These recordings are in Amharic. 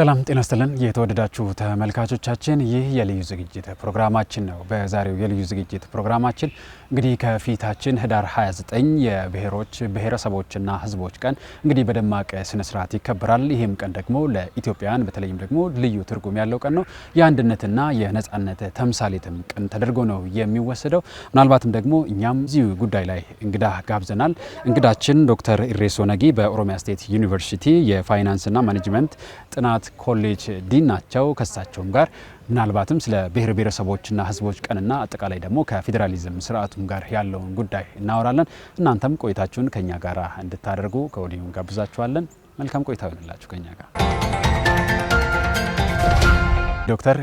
ሰላም ጤና ይስጥልን የተወደዳችሁ ተመልካቾቻችን ይህ የልዩ ዝግጅት ፕሮግራማችን ነው። በዛሬው የልዩ ዝግጅት ፕሮግራማችን እንግዲህ ከፊታችን ህዳር 29 የብሔሮች ብሔረሰቦችና ህዝቦች ቀን እንግዲህ በደማቅ ስነ ስርዓት ይከበራል። ይህም ቀን ደግሞ ለኢትዮጵያውያን በተለይም ደግሞ ልዩ ትርጉም ያለው ቀን ነው። የአንድነትና የነጻነት ተምሳሌትም ቀን ተደርጎ ነው የሚወሰደው። ምናልባትም ደግሞ እኛም እዚህ ጉዳይ ላይ እንግዳ ጋብዘናል። እንግዳችን ዶክተር ኢሬሶ ነጊ በኦሮሚያ ስቴት ዩኒቨርሲቲ የፋይናንስና ማኔጅመንት ጥናት ኮሌጅ ዲን ናቸው። ከሳቸውም ጋር ምናልባትም ስለ ብሔር ብሔረሰቦችና ህዝቦች ቀንና አጠቃላይ ደግሞ ከፌዴራሊዝም ስርዓቱም ጋር ያለውን ጉዳይ እናወራለን። እናንተም ቆይታችሁን ከኛ ጋር እንድታደርጉ ከወዲሁ ጋብዛችኋለን። መልካም ቆይታ ይሁንላችሁ ከኛ ጋር። ዶክተር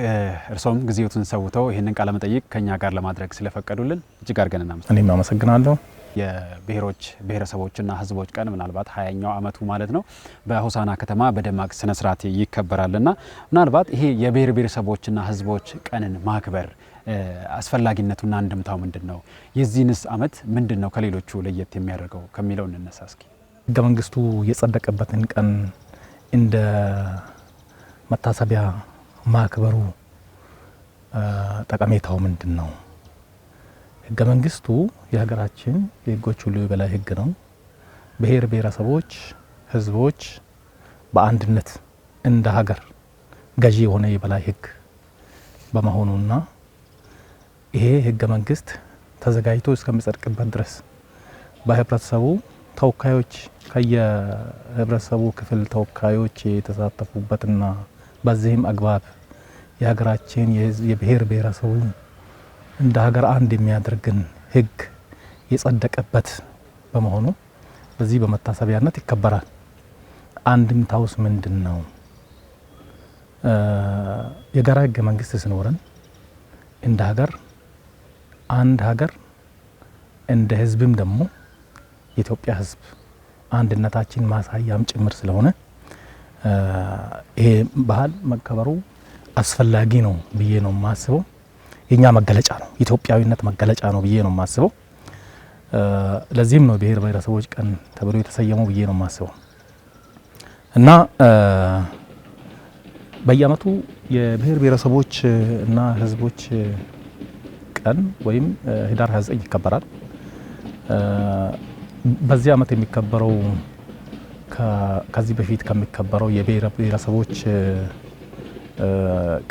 እርሶም ጊዜዎትን ሰውተው ይህንን ቃለ መጠይቅ ከኛ ጋር ለማድረግ ስለፈቀዱልን እጅግ አድርገን እናመሰግናለን። እኔም አመሰግናለሁ። የብሔሮች ብሔረሰቦችና ህዝቦች ቀን ምናልባት 20ኛው አመቱ ማለት ነው በሆሳና ከተማ በደማቅ ስነ ስርዓት ይከበራልና ምናልባት ይሄ የብሔር ብሔረሰቦችና ህዝቦች ቀንን ማክበር አስፈላጊነቱና አንድምታው ምንድነው? የዚህንስ አመት ምንድነው ከሌሎቹ ለየት የሚያደርገው ከሚለው እንነሳ እስኪ። ህገ መንግስቱ የጸደቀበትን ቀን እንደ መታሰቢያ ማክበሩ ጠቀሜታው ምንድነው? ህገ መንግስቱ የሀገራችን የህጎች ሁሉ የበላይ ህግ ነው። ብሔር ብሔረሰቦች ህዝቦች በአንድነት እንደ ሀገር ገዢ የሆነ የበላይ ህግ በመሆኑና ይሄ ህገ መንግስት ተዘጋጅቶ እስከሚጸድቅበት ድረስ በህብረተሰቡ ተወካዮች ከየህብረተሰቡ ክፍል ተወካዮች የተሳተፉበትና በዚህም አግባብ የሀገራችን የብሔር ብሔረሰቡ እንደ ሀገር አንድ የሚያደርግን ህግ የጸደቀበት በመሆኑ በዚህ በመታሰቢያነት ይከበራል። አንድምታውስ ምንድነው? የጋራ ህገ መንግስት ሲኖረን እንደ ሀገር አንድ ሀገር እንደ ህዝብም ደግሞ የኢትዮጵያ ህዝብ አንድነታችን ማሳያም ጭምር ስለሆነ ይሄ ባህል መከበሩ አስፈላጊ ነው ብዬ ነው የማስበው። የኛ መገለጫ ነው፣ ኢትዮጵያዊነት መገለጫ ነው ብዬ ነው የማስበው። ለዚህም ነው ብሔር ብሔረሰቦች ቀን ተብሎ የተሰየመው ብዬ ነው የማስበው እና በየአመቱ የብሔር ብሔረሰቦች እና ህዝቦች ቀን ወይም ህዳር 29 ይከበራል። በዚህ አመት የሚከበረው ከዚህ በፊት ከሚከበረው የብሔር ብሔረሰቦች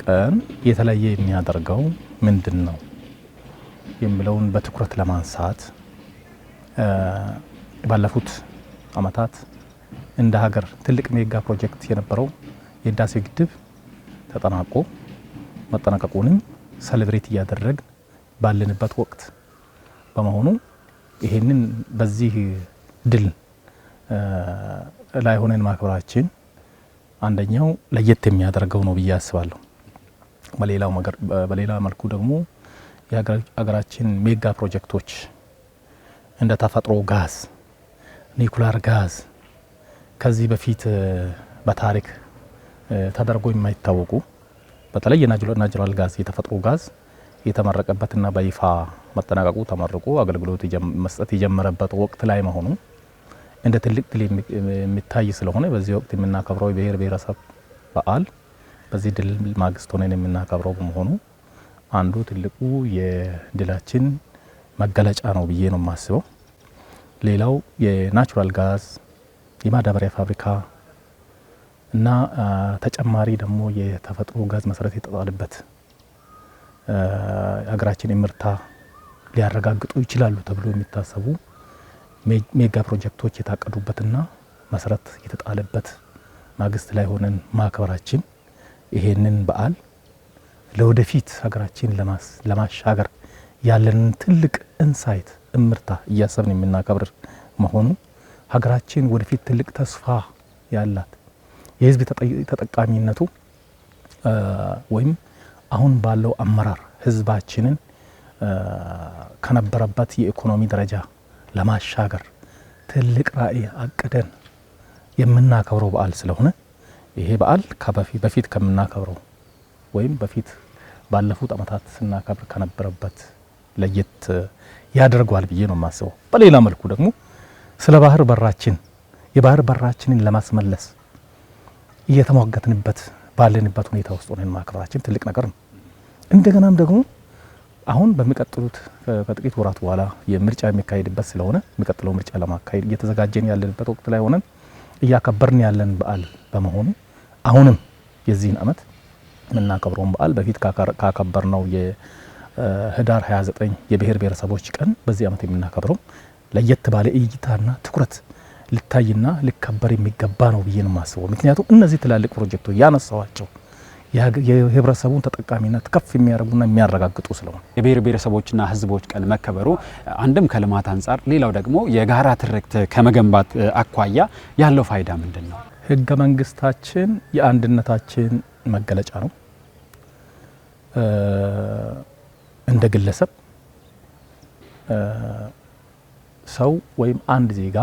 ቀን የተለየ የሚያደርገው ምንድን ነው የሚለውን በትኩረት ለማንሳት ባለፉት አመታት እንደ ሀገር ትልቅ ሜጋ ፕሮጀክት የነበረው የህዳሴ ግድብ ተጠናቆ መጠናቀቁንም ሴሌብሬት እያደረግን ባለንበት ወቅት በመሆኑ ይሄንን በዚህ ድል ላይ ሆነን ማክበራችን አንደኛው ለየት የሚያደርገው ነው ብዬ አስባለሁ። በሌላ መልኩ ደግሞ የሀገራችን ሜጋ ፕሮጀክቶች እንደ ተፈጥሮ ጋዝ፣ ኒኩላር ጋዝ ከዚህ በፊት በታሪክ ተደርጎ የማይታወቁ በተለይ የናቹራል ጋዝ የተፈጥሮ ጋዝ የተመረቀበትና በይፋ መጠናቀቁ ተመርቆ አገልግሎት መስጠት የጀመረበት ወቅት ላይ መሆኑ እንደ ትልቅ ድል የሚታይ ስለሆነ በዚህ ወቅት የምናከብረው የብሔር ብሔረሰብ በዓል በዚህ ድል ማግስት ሆነን የምናከብረው በመሆኑ አንዱ ትልቁ የድላችን መገለጫ ነው ብዬ ነው የማስበው። ሌላው የናቹራል ጋዝ የማዳበሪያ ፋብሪካ እና ተጨማሪ ደግሞ የተፈጥሮ ጋዝ መሰረት የተጣለበት ሀገራችን ምርታ ሊያረጋግጡ ይችላሉ ተብሎ የሚታሰቡ ሜጋ ፕሮጀክቶች የታቀዱበትና መሰረት የተጣለበት ማግስት ላይ ሆነን ማክበራችን ይሄንን በዓል ለወደፊት ሀገራችን ለማሻገር ያለንን ትልቅ ኢንሳይት እምርታ እያሰብን የምናከብር መሆኑ ሀገራችን ወደፊት ትልቅ ተስፋ ያላት የህዝብ ተጠቃሚነቱ ወይም አሁን ባለው አመራር ህዝባችንን ከነበረበት የኢኮኖሚ ደረጃ ለማሻገር ትልቅ ራዕይ አቅደን የምናከብረው በዓል ስለሆነ ይሄ በዓል በፊት ከምናከብረው ወይም በፊት ባለፉት አመታት ስናከብር ከነበረበት ለየት ያደርገዋል ብዬ ነው የማስበው። በሌላ መልኩ ደግሞ ስለ ባህር በራችን የባህር በራችንን ለማስመለስ እየተሟገትንበት ባለንበት ሁኔታ ውስጥ ሆነን ማክበራችን ትልቅ ነገር ነው። እንደገናም ደግሞ አሁን በሚቀጥሉት ከጥቂት ወራት በኋላ የምርጫ የሚካሄድበት ስለሆነ የሚቀጥለው ምርጫ ለማካሄድ እየተዘጋጀን ያለንበት ወቅት ላይ ሆነን እያከበርን ያለን በዓል በመሆኑ አሁንም የዚህን ዓመት የምናከብረውን በዓል በፊት ካከበርነው የህዳር 29 የብሔር ብሔረሰቦች ቀን በዚህ ዓመት የምናከብረው ለየት ባለ እይታና ትኩረት ሊታይና ሊከበር የሚገባ ነው ብዬ ነው የማስበው። ምክንያቱም እነዚህ ትላልቅ ፕሮጀክቶች ያነሳዋቸው የህብረተሰቡን ተጠቃሚነት ከፍ የሚያደርጉና የሚያረጋግጡ ስለሆነ የብሔር ብሔረሰቦችና ህዝቦች ቀን መከበሩ አንድም ከልማት አንጻር ሌላው ደግሞ የጋራ ትርክት ከመገንባት አኳያ ያለው ፋይዳ ምንድን ነው? ህገ መንግስታችን የአንድነታችን መገለጫ ነው። እንደ ግለሰብ ሰው ወይም አንድ ዜጋ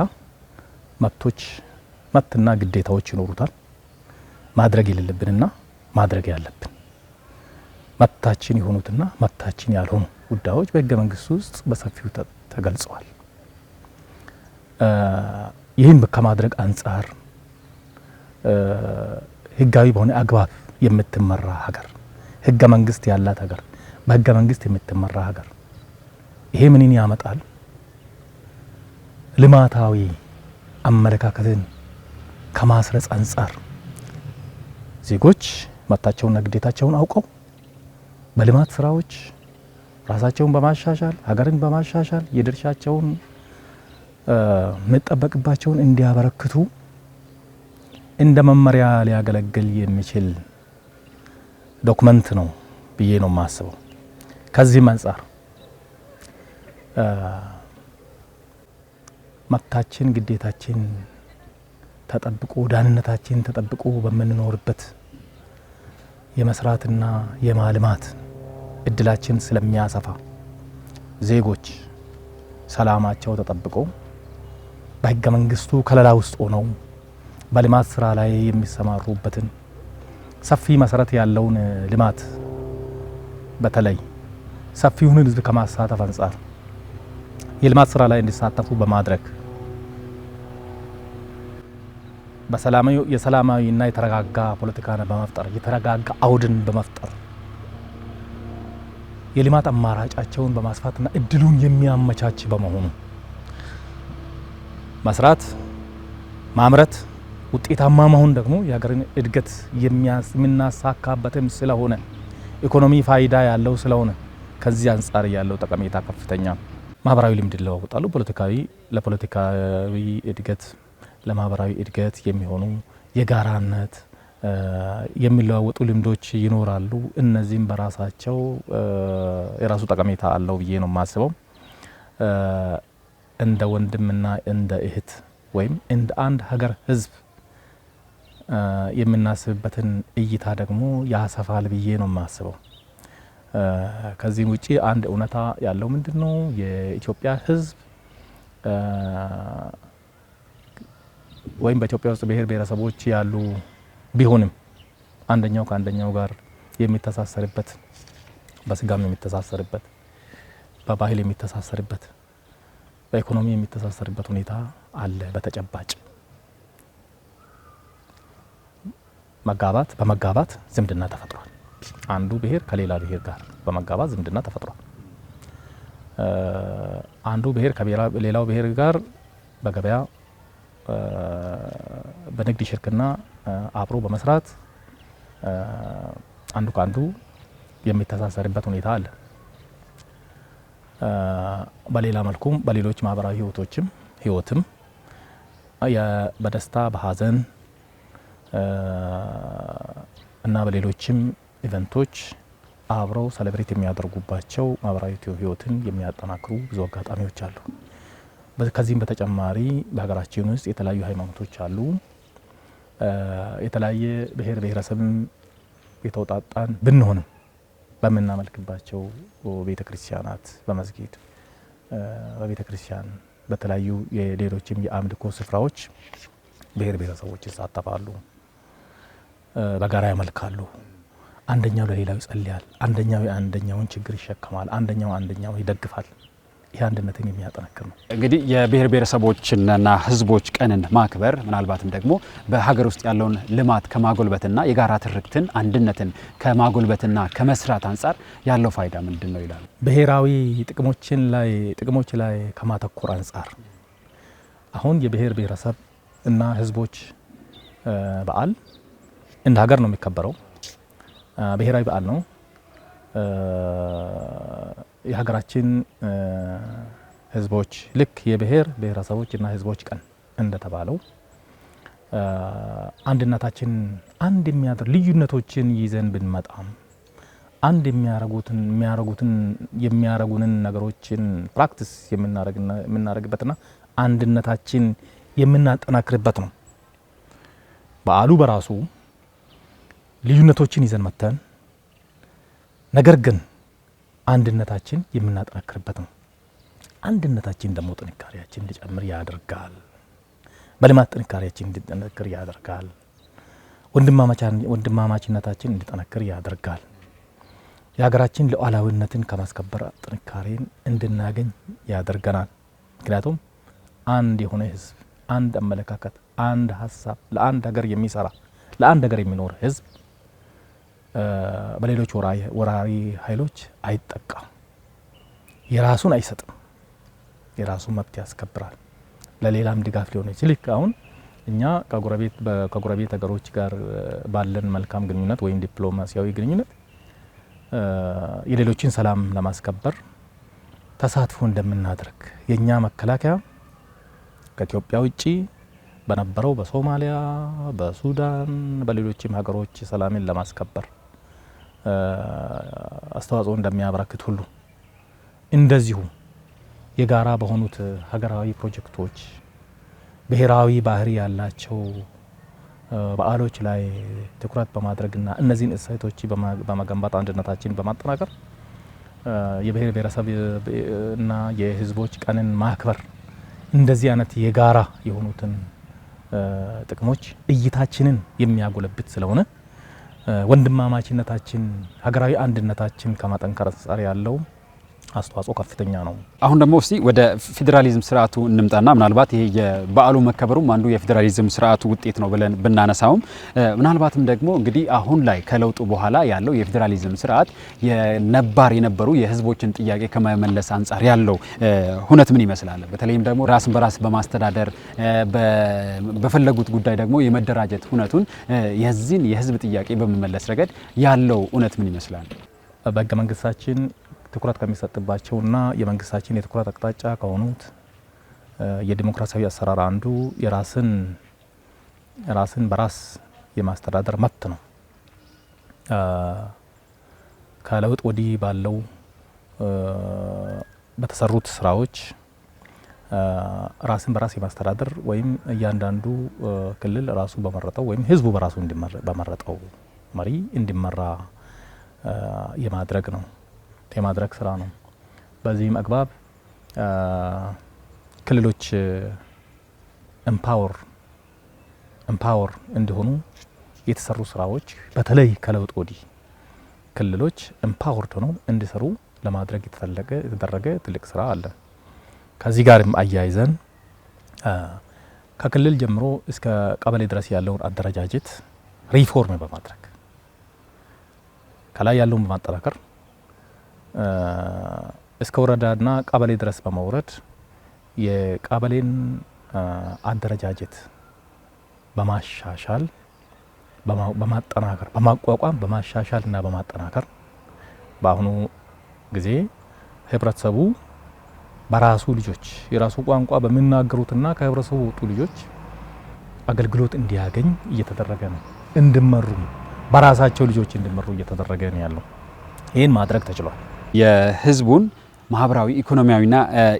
መብትና ግዴታዎች ይኖሩታል። ማድረግ የሌለብንና ማድረግ ያለብን መብታችን የሆኑትና መብታችን ያልሆኑ ጉዳዮች በህገ መንግስቱ ውስጥ በሰፊው ተገልጸዋል። ይህን ከማድረግ አንጻር ህጋዊ በሆነ አግባብ የምትመራ ሀገር፣ ህገ መንግስት ያላት ሀገር፣ በህገ መንግስት የምትመራ ሀገር ይሄ ምንን ያመጣል? ልማታዊ አመለካከትን ከማስረጽ አንጻር ዜጎች መብታቸውንና ግዴታቸውን አውቀው በልማት ስራዎች ራሳቸውን በማሻሻል ሀገርን በማሻሻል የድርሻቸውን መጠበቅባቸውን እንዲያበረክቱ እንደ መመሪያ ሊያገለግል የሚችል ዶክመንት ነው ብዬ ነው የማስበው። ከዚህም አንጻር መብታችን ግዴታችን ተጠብቆ ዳንነታችን ተጠብቆ በምንኖርበት የመስራትና የማልማት እድላችን ስለሚያሰፋ ዜጎች ሰላማቸው ተጠብቆ በህገ መንግስቱ ከለላ ውስጥ ሆነው በልማት ስራ ላይ የሚሰማሩበትን ሰፊ መሰረት ያለውን ልማት በተለይ ሰፊውን ህዝብ ከማሳተፍ አንጻር የልማት ስራ ላይ እንዲሳተፉ በማድረግ የሰላማዊና የተረጋጋ ፖለቲካን በመፍጠር የተረጋጋ አውድን በመፍጠር የልማት አማራጫቸውን በማስፋትና እድሉን የሚያመቻች በመሆኑ መስራት፣ ማምረት፣ ውጤታማ መሆን ደግሞ የሀገርን እድገት የምናሳካበትም ስለሆነ ኢኮኖሚ ፋይዳ ያለው ስለሆነ ከዚህ አንጻር ያለው ጠቀሜታ ከፍተኛ። ማህበራዊ ልምድ ይለዋወጣሉ። ለፖለቲካዊ እድገት ለማህበራዊ እድገት የሚሆኑ የጋራነት የሚለዋወጡ ልምዶች ይኖራሉ። እነዚህም በራሳቸው የራሱ ጠቀሜታ አለው ብዬ ነው የማስበው። እንደ ወንድምና እንደ እህት ወይም እንደ አንድ ሀገር ህዝብ የምናስብበትን እይታ ደግሞ ያሰፋል ብዬ ነው የማስበው። ከዚህም ውጪ አንድ እውነታ ያለው ምንድነው? የኢትዮጵያ ህዝብ ወይም በኢትዮጵያ ውስጥ ብሔር ብሔረሰቦች ያሉ ቢሆንም አንደኛው ከአንደኛው ጋር የሚተሳሰርበት፣ በስጋም የሚተሳሰርበት፣ በባህል የሚተሳሰርበት፣ በኢኮኖሚ የሚተሳሰርበት ሁኔታ አለ። በተጨባጭ በመጋባት ዝምድና ተፈጥሯል። አንዱ ብሔር ከሌላ ብሔር ጋር በመጋባት ዝምድና ተፈጥሯል። አንዱ ብሔር ከሌላው ብሔር ጋር በገበያ በንግድ ሽርክና አብሮ በመስራት አንዱ ከአንዱ የሚተሳሰርበት ሁኔታ አለ። በሌላ መልኩም በሌሎች ማህበራዊ ህይወትም በደስታ በሀዘን እና በሌሎችም ኢቨንቶች አብረው ሰለብሬት የሚያደርጉባቸው ማህበራዊ ህይወትን የሚያጠናክሩ ብዙ አጋጣሚዎች አሉ። ከዚህም በተጨማሪ በሀገራችን ውስጥ የተለያዩ ሃይማኖቶች አሉ። የተለያየ ብሔር ብሔረሰብ የተውጣጣን ብንሆንም በምናመልክባቸው ቤተክርስቲያናት፣ በመስጊድ፣ በቤተክርስቲያን፣ በተለያዩ የሌሎችም የአምልኮ ስፍራዎች ብሔር ብሔረሰቦች ይሳተፋሉ፣ በጋራ ያመልካሉ። አንደኛው ለሌላው ይጸልያል፣ አንደኛው የአንደኛውን ችግር ይሸከማል፣ አንደኛው ይደግፋል። ይህ አንድነትን የሚያጠናክር ነው። እንግዲህ የብሔር ብሔረሰቦችና ህዝቦች ቀንን ማክበር ምናልባትም ደግሞ በሀገር ውስጥ ያለውን ልማት ከማጎልበትና የጋራ ትርክትን አንድነትን ከማጎልበትና ከመስራት አንጻር ያለው ፋይዳ ምንድነው ይላሉ? ብሔራዊ ጥቅሞች ላይ ከማተኮር አንጻር አሁን የብሔር ብሔረሰብ እና ህዝቦች በዓል እንደ ሀገር ነው የሚከበረው። ብሔራዊ በዓል ነው። የሀገራችን ህዝቦች ልክ የብሔር ብሔረሰቦች እና ህዝቦች ቀን እንደተባለው አንድነታችን አንድ የሚያደርግ ልዩነቶችን ይዘን ብንመጣም አንድ የሚያረጉንን ነገሮችን ፕራክቲስ የምናረግበትና አንድነታችን የምናጠናክርበት ነው። በዓሉ በራሱ ልዩነቶችን ይዘን መተን ነገር ግን አንድነታችን የምናጠናክርበት ነው። አንድነታችን ደግሞ ጥንካሬያችን እንዲጨምር ያደርጋል። በልማት ጥንካሬያችን እንዲጠነክር ያደርጋል። ወንድማማችነታችን እንዲጠነክር ያደርጋል። የሀገራችን ሉዓላዊነትን ከማስከበር ጥንካሬን እንድናገኝ ያደርገናል። ምክንያቱም አንድ የሆነ ህዝብ፣ አንድ አመለካከት፣ አንድ ሀሳብ ለአንድ ሀገር የሚሰራ ለአንድ ሀገር የሚኖር ህዝብ በሌሎች ወራሪ ኃይሎች አይጠቃም፣ የራሱን አይሰጥም፣ የራሱን መብት ያስከብራል፣ ለሌላም ድጋፍ ሊሆን ይችላል። አሁን እኛ ከጎረቤት ሀገሮች ጋር ባለን መልካም ግንኙነት ወይም ዲፕሎማሲያዊ ግንኙነት የሌሎችን ሰላም ለማስከበር ተሳትፎ እንደምናደርግ የኛ መከላከያ ከኢትዮጵያ ውጪ በነበረው በሶማሊያ፣ በሱዳን፣ በሌሎችም ሀገሮች ሰላምን ለማስከበር አስተዋጽኦ እንደሚያበረክት ሁሉ እንደዚሁ የጋራ በሆኑት ሀገራዊ ፕሮጀክቶች ብሔራዊ ባህሪ ያላቸው በዓሎች ላይ ትኩረት በማድረግና እነዚህን እሴቶች በመገንባት አንድነታችን በማጠናከር የብሔር ብሔረሰብ እና የህዝቦች ቀንን ማክበር እንደዚህ አይነት የጋራ የሆኑትን ጥቅሞች እይታችንን የሚያጎለብት ስለሆነ ወንድማማችነታችን ሀገራዊ አንድነታችን ከማጠንከር አንጻር ያለው አስተዋጽኦ ከፍተኛ ነው። አሁን ደግሞ እስቲ ወደ ፌዴራሊዝም ስርዓቱ እንምጣና ምናልባት ይሄ የበዓሉ መከበሩም አንዱ የፌዴራሊዝም ስርዓቱ ውጤት ነው ብለን ብናነሳውም ምናልባትም ደግሞ እንግዲህ አሁን ላይ ከለውጡ በኋላ ያለው የፌዴራሊዝም ስርዓት የነባር የነበሩ የህዝቦችን ጥያቄ ከመመለስ አንጻር ያለው ሁነት ምን ይመስላል? በተለይም ደግሞ ራስን በራስ በማስተዳደር በፈለጉት ጉዳይ ደግሞ የመደራጀት ሁነቱን የዚህን የህዝብ ጥያቄ በመመለስ ረገድ ያለው ሁነት ምን ይመስላል? በህገ መንግስታችን ትኩረት ከሚሰጥባቸውና የመንግስታችን የትኩረት አቅጣጫ ከሆኑት የዲሞክራሲያዊ አሰራር አንዱ ራስን በራስ የማስተዳደር መብት ነው። ከለውጥ ወዲህ ባለው በተሰሩት ስራዎች ራስን በራስ የማስተዳደር ወይም እያንዳንዱ ክልል ራሱ በመረጠው ወይም ህዝቡ በራሱ በመረጠው መሪ እንዲመራ የማድረግ ስራ ነው። በዚህም አግባብ ክልሎች ኤምፓወር እንዲሆኑ የተሰሩ ስራዎች በተለይ ከለውጥ ወዲህ ክልሎች ኤምፓወርድ ሆነው እንዲሰሩ ለማድረግ የተደረገ ትልቅ ስራ አለ። ከዚህ ጋርም አያይዘን ከክልል ጀምሮ እስከ ቀበሌ ድረስ ያለውን አደረጃጀት ሪፎርም በማድረግ ከላይ ያለውን በማጠናከር እስከ ወረዳና ቀበሌ ድረስ በመውረድ የቀበሌን አደረጃጀት በማሻሻል በማጠናከር በማቋቋም በማሻሻልና በማጠናከር በአሁኑ ጊዜ ህብረተሰቡ በራሱ ልጆች የራሱ ቋንቋ በሚናገሩትና ከህብረተሰቡ ወጡ ልጆች አገልግሎት እንዲያገኝ እየተደረገ ነው። እንዲመሩ በራሳቸው ልጆች እንዲመሩ እየተደረገ ነው ያለው። ይህን ማድረግ ተችሏል። የህዝቡን ማህበራዊ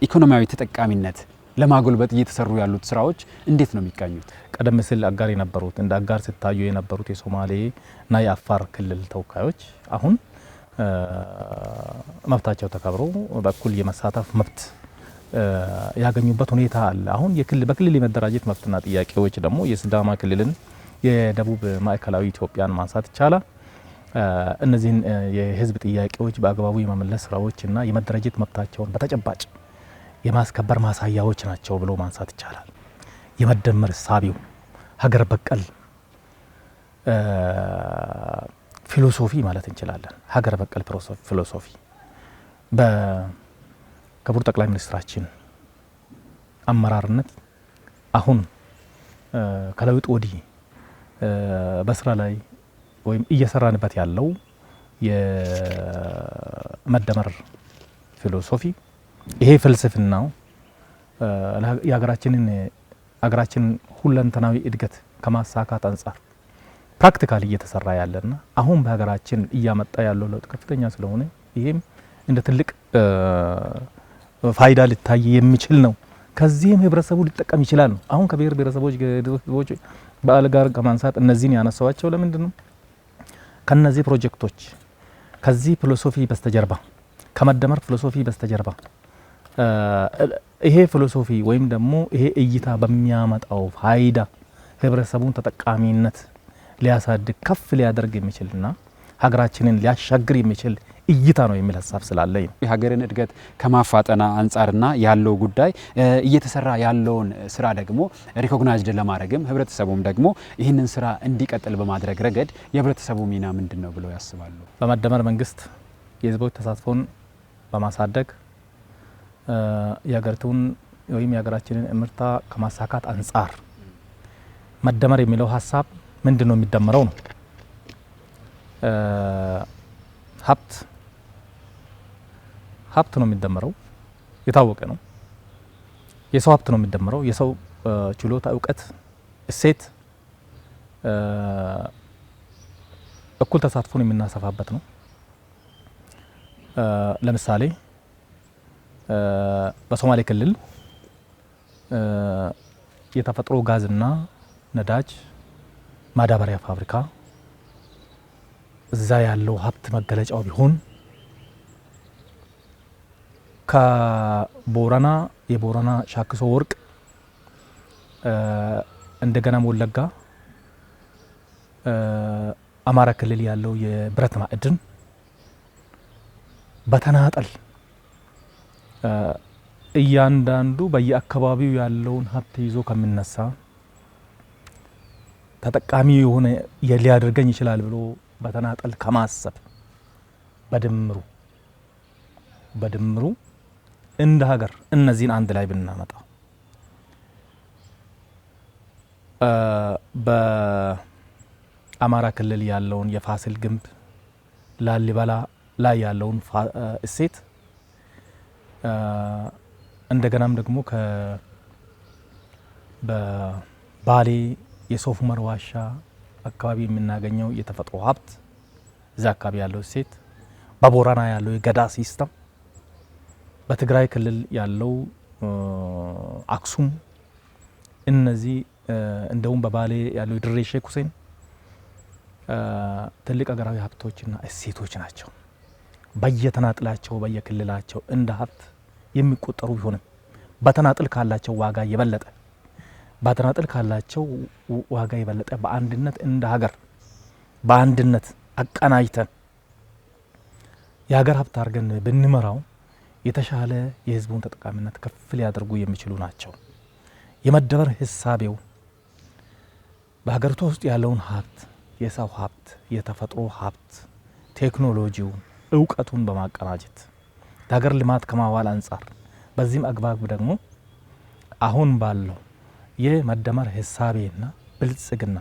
ኢኮኖሚያዊ ተጠቃሚነት ለማጎልበት እየተሰሩ ያሉት ስራዎች እንዴት ነው የሚቃኙት? ቀደም ሲል አጋር የነበሩት እንደ አጋር ሲታዩ የነበሩት የሶማሌና የአፋር ክልል ተወካዮች አሁን መብታቸው ተከብሮ በኩል የመሳተፍ መብት ያገኙበት ሁኔታ አለ። አሁን በክልል የመደራጀት መብትና ጥያቄዎች ደግሞ የሲዳማ ክልልን የደቡብ ማዕከላዊ ኢትዮጵያን ማንሳት ይቻላል። እነዚህን የህዝብ ጥያቄዎች በአግባቡ የመመለስ ስራዎችና የመደራጀት መብታቸውን በተጨባጭ የማስከበር ማሳያዎች ናቸው ብሎ ማንሳት ይቻላል። የመደመር እሳቤው ሀገር በቀል ፊሎሶፊ ማለት እንችላለን። ሀገር በቀል ፊሎሶፊ በክቡር ጠቅላይ ሚኒስትራችን አመራርነት አሁን ከለውጥ ወዲህ በስራ ላይ ወይም እየሰራንበት ያለው የመደመር ፊሎሶፊ ይሄ ፍልስፍናው የሀገራችንን ሁለንተናዊ እድገት ከማሳካት አንጻር ፕራክቲካሊ እየተሰራ ያለና አሁን በሀገራችን እያመጣ ያለው ለውጥ ከፍተኛ ስለሆነ ይሄም እንደ ትልቅ ፋይዳ ሊታይ የሚችል ነው። ከዚህም ህብረተሰቡ ሊጠቀም ይችላል ነው። አሁን ከብሔር ብሔረሰቦች በዓል ጋር ከማንሳት እነዚህን ያነሳዋቸው ለምንድን ነው? ከነዚህ ፕሮጀክቶች ከዚህ ፊሎሶፊ በስተጀርባ ከመደመር ፊሎሶፊ በስተጀርባ ይሄ ፊሎሶፊ ወይም ደግሞ ይሄ እይታ በሚያመጣው ፋይዳ ህብረተሰቡን ተጠቃሚነት ሊያሳድግ ከፍ ሊያደርግ የሚችልና ሀገራችንን ሊያሻግር የሚችል እይታ ነው የሚል ሀሳብ ስላለኝ ነው። የሀገርን እድገት ከማፋጠና አንጻርና ያለው ጉዳይ እየተሰራ ያለውን ስራ ደግሞ ሪኮግናይዝድ ለማድረግም ህብረተሰቡም ደግሞ ይህንን ስራ እንዲቀጥል በማድረግ ረገድ የህብረተሰቡ ሚና ምንድን ነው ብለው ያስባሉ? በመደመር መንግስት የህዝቦች ተሳትፎን በማሳደግ የሀገሪቱን ወይም የሀገራችንን እምርታ ከማሳካት አንጻር መደመር የሚለው ሀሳብ ምንድን ነው የሚደመረው ነው። ሀብት ነው የሚደመረው፣ የታወቀ ነው። የሰው ሀብት ነው የሚደመረው፣ የሰው ችሎታ፣ እውቀት፣ እሴት እኩል ተሳትፎን የምናሰፋበት ነው። ለምሳሌ በሶማሌ ክልል የተፈጥሮ ጋዝና ነዳጅ ማዳበሪያ ፋብሪካ እዛ ያለው ሀብት መገለጫው ቢሆን ከቦረና የቦረና ሻክሶ ወርቅ እንደገና ወለጋ አማራ ክልል ያለው የብረት ማዕድን በተናጠል እያንዳንዱ በየአካባቢው ያለውን ሀብት ይዞ ከሚነሳ ተጠቃሚ የሆነ ሊያደርገኝ ይችላል ብሎ በተናጠል ከማሰብ በድምሩ እንደ ሀገር እነዚህን አንድ ላይ ብናመጣ በአማራ ክልል ያለውን የፋሲል ግንብ ላሊበላ ላይ ያለውን እሴት እንደገናም ደግሞ በባሌ የሶፍ ዑመር ዋሻ አካባቢ የምናገኘው የተፈጥሮ ሀብት እዛ አካባቢ ያለው እሴት፣ በቦረና ያለው የገዳ ሲስተም፣ በትግራይ ክልል ያለው አክሱም፣ እነዚህ እንደውም በባሌ ያለው የድሬ ሼክ ሁሴን ትልቅ ሀገራዊ ሀብቶችና እሴቶች ናቸው። በየተናጥላቸው በየክልላቸው እንደ ሀብት የሚቆጠሩ ቢሆንም በተናጥል ካላቸው ዋጋ የበለጠ በአንድነት እንደ ሀገር በአንድነት አቀናጅተን የሀገር ሀብት አድርገን ብንመራው የተሻለ የህዝቡን ተጠቃሚነት ከፍ ሊያደርጉ የሚችሉ ናቸው። የመደመር ህሳቤው በሀገሪቷ ውስጥ ያለውን ሀብት፣ የሰው ሀብት፣ የተፈጥሮ ሀብት፣ ቴክኖሎጂውን፣ እውቀቱን በማቀናጀት ለሀገር ልማት ከማዋል አንጻር በዚህም አግባብ ደግሞ አሁን ባለው የመደመር ህሳቤና ብልጽግና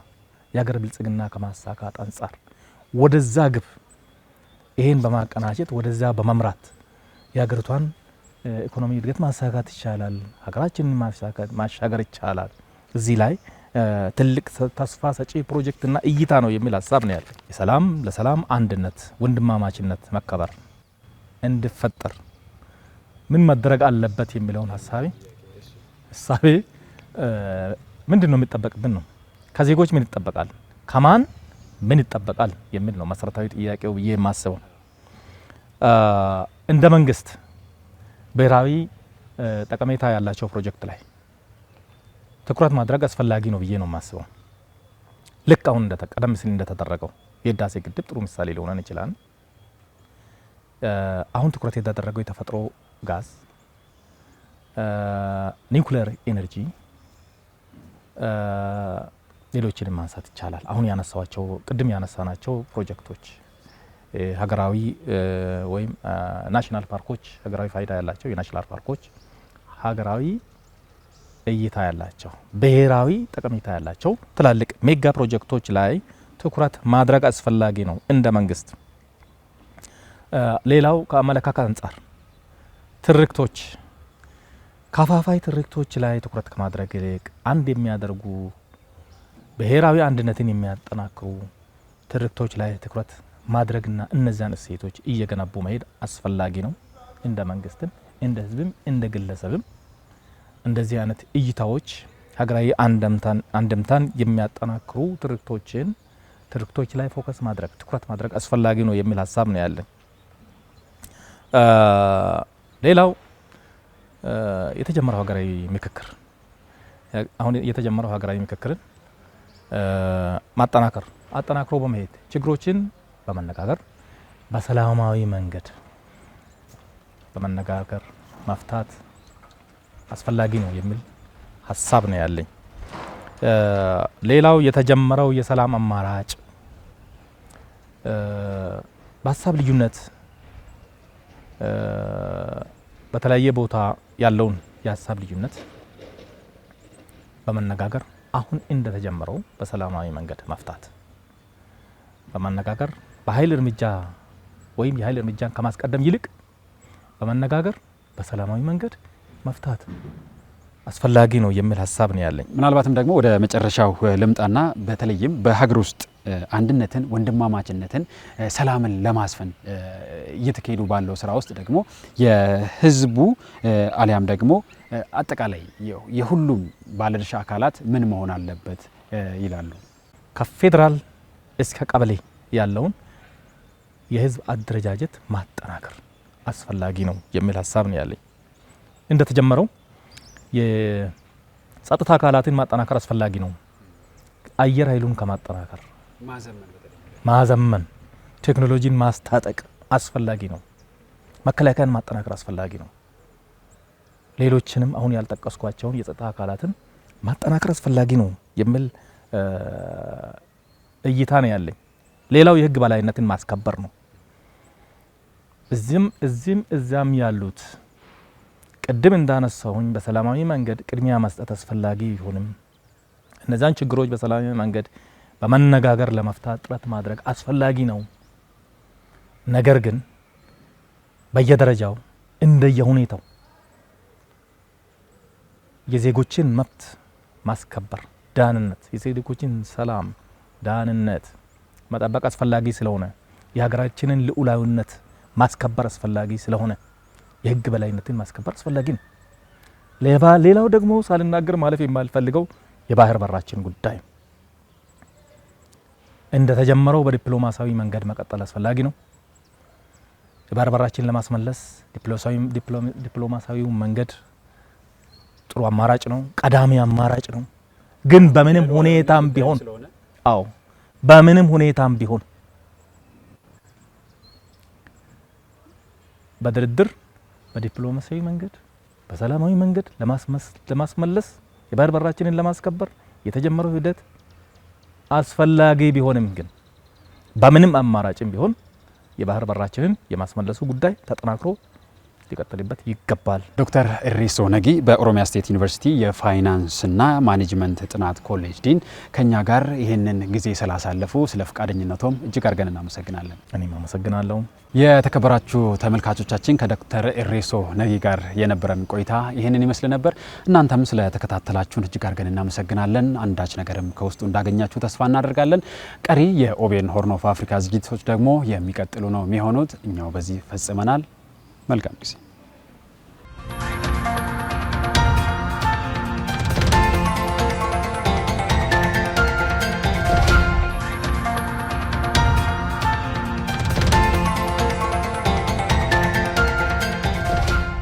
የሀገር ብልጽግና ከማሳካት አንጻር ወደዛ ግብ ይሄን በማቀናጀት ወደዛ በመምራት የሀገሪቷን ኢኮኖሚ እድገት ማሳካት ይቻላል፣ ሀገራችንን ማሻገር ይቻላል። እዚህ ላይ ትልቅ ተስፋ ሰጪ ፕሮጀክትና እይታ ነው የሚል ሀሳብ ነው ያለው። ለሰላም አንድነት፣ ወንድማማችነት መከበር እንዲፈጠር ምን መደረግ አለበት የሚለውን ሀሳቤ ምንድን ነው የሚጠበቅብን ነው። ከዜጎች ምን ይጠበቃል፣ ከማን ምን ይጠበቃል የሚል ነው መሰረታዊ ጥያቄው ብዬ የማስበው። እንደ መንግስት ብሔራዊ ጠቀሜታ ያላቸው ፕሮጀክት ላይ ትኩረት ማድረግ አስፈላጊ ነው ብዬ ነው የማስበው። ልክ አሁን ቀደም ሲል እንደተደረገው የህዳሴ ግድብ ጥሩ ምሳሌ ሊሆነን ይችላል። አሁን ትኩረት የተደረገው የተፈጥሮ ጋዝ ኒውክሌር ኤነርጂ ሌሎችንም ማንሳት ይቻላል። አሁን ያነሳዋቸው ቅድም ያነሳናቸው ፕሮጀክቶች ሀገራዊ ወይም ናሽናል ፓርኮች ሀገራዊ ፋይዳ ያላቸው የናሽናል ፓርኮች ሀገራዊ እይታ ያላቸው ብሔራዊ ጠቀሜታ ያላቸው ትላልቅ ሜጋ ፕሮጀክቶች ላይ ትኩረት ማድረግ አስፈላጊ ነው እንደ መንግስት። ሌላው ከአመለካከት አንጻር ትርክቶች ከፋፋይ ትርክቶች ላይ ትኩረት ከማድረግ ይልቅ አንድ የሚያደርጉ ብሔራዊ አንድነትን የሚያጠናክሩ ትርክቶች ላይ ትኩረት ማድረግና እነዚያን እሴቶች እየገነቡ መሄድ አስፈላጊ ነው እንደ መንግስትም እንደ ህዝብም እንደ ግለሰብም። እንደዚህ አይነት እይታዎች ሀገራዊ አንድምታን የሚያጠናክሩ ትርክቶች ላይ ፎከስ ማድረግ ትኩረት ማድረግ አስፈላጊ ነው የሚል ሀሳብ ነው ያለን። ሌላው የተጀመረው ሀገራዊ ምክክር አሁን የተጀመረው ሀገራዊ ምክክርን ማጠናከር አጠናክሮ በመሄድ ችግሮችን በመነጋገር በሰላማዊ መንገድ በመነጋገር መፍታት አስፈላጊ ነው የሚል ሀሳብ ነው ያለኝ። ሌላው የተጀመረው የሰላም አማራጭ በሀሳብ ልዩነት በተለያየ ቦታ ያለውን የሀሳብ ልዩነት በመነጋገር አሁን እንደተጀመረው በሰላማዊ መንገድ መፍታት በመነጋገር በኃይል እርምጃ ወይም የኃይል እርምጃን ከማስቀደም ይልቅ በመነጋገር በሰላማዊ መንገድ መፍታት አስፈላጊ ነው የሚል ሀሳብ ነው ያለኝ። ምናልባትም ደግሞ ወደ መጨረሻው ልምጣና በተለይም በሀገር ውስጥ አንድነትን፣ ወንድማማችነትን፣ ሰላምን ለማስፈን እየተካሄዱ ባለው ስራ ውስጥ ደግሞ የህዝቡ አሊያም ደግሞ አጠቃላይ የሁሉም ባለድርሻ አካላት ምን መሆን አለበት ይላሉ? ከፌዴራል እስከ ቀበሌ ያለውን የህዝብ አደረጃጀት ማጠናከር አስፈላጊ ነው የሚል ሀሳብ ነው ያለኝ። እንደተጀመረው የጸጥታ አካላትን ማጠናከር አስፈላጊ ነው። አየር ኃይሉን ከማጠናከር ማዘመን፣ ቴክኖሎጂን ማስታጠቅ አስፈላጊ ነው። መከላከያን ማጠናከር አስፈላጊ ነው። ሌሎችንም አሁን ያልጠቀስኳቸውን የጸጥታ አካላትን ማጠናከር አስፈላጊ ነው የሚል እይታ ነው ያለኝ። ሌላው የህግ በላይነትን ማስከበር ነው። እዚያም ያሉት ቅድም እንዳነሳሁኝ በሰላማዊ መንገድ ቅድሚያ መስጠት አስፈላጊ ቢሆንም እነዛን ችግሮች በሰላማዊ መንገድ በመነጋገር ለመፍታት ጥረት ማድረግ አስፈላጊ ነው። ነገር ግን በየደረጃው እንደየሁኔታው የዜጎችን መብት ማስከበር፣ ዳንነት፣ የዜጎችን ሰላም ዳንነት መጠበቅ አስፈላጊ ስለሆነ የሀገራችንን ልዑላዊነት ማስከበር አስፈላጊ ስለሆነ የህግ በላይነትን ማስከበር አስፈላጊ ነው። ሌላው ደግሞ ሳልናገር ማለፍ የማልፈልገው የባህር በራችን ጉዳይ እንደተጀመረው በዲፕሎማሲያዊ መንገድ መቀጠል አስፈላጊ ነው። የባህር በራችን ለማስመለስ ዲፕሎማሲያዊው መንገድ ጥሩ አማራጭ ነው፣ ቀዳሚ አማራጭ ነው። ግን በምንም ሁኔታም ቢሆን በምንም ሁኔታም ቢሆን በድርድር በዲፕሎማሲያዊ መንገድ በሰላማዊ መንገድ ለማስመለስ የባህር በራችንን ለማስከበር የተጀመረው ሂደት አስፈላጊ ቢሆንም ግን በምንም አማራጭም ቢሆን የባህር በራችንን የማስመለሱ ጉዳይ ተጠናክሮ ሊቀጥልበት ይገባል። ዶክተር ኢሪሶ ነጊ በኦሮሚያ ስቴት ዩኒቨርሲቲ የፋይናንስና ማኔጅመንት ጥናት ኮሌጅ ዲን ከኛ ጋር ይህንን ጊዜ ስላሳለፉ ስለ ፈቃደኝነቶም እጅግ አድርገን እናመሰግናለን። እኔም አመሰግናለሁ። የተከበራችሁ ተመልካቾቻችን ከዶክተር ኢሪሶ ነጊ ጋር የነበረን ቆይታ ይህንን ይመስል ነበር። እናንተም ስለተከታተላችሁን እጅግ አድርገን እናመሰግናለን። አንዳች ነገርም ከውስጡ እንዳገኛችሁ ተስፋ እናደርጋለን። ቀሪ የኦቤን ሆርን ኦፍ አፍሪካ ዝግጅቶች ደግሞ የሚቀጥሉ ነው የሚሆኑት። እኛው በዚህ ፈጽመናል። መልካም ጊዜ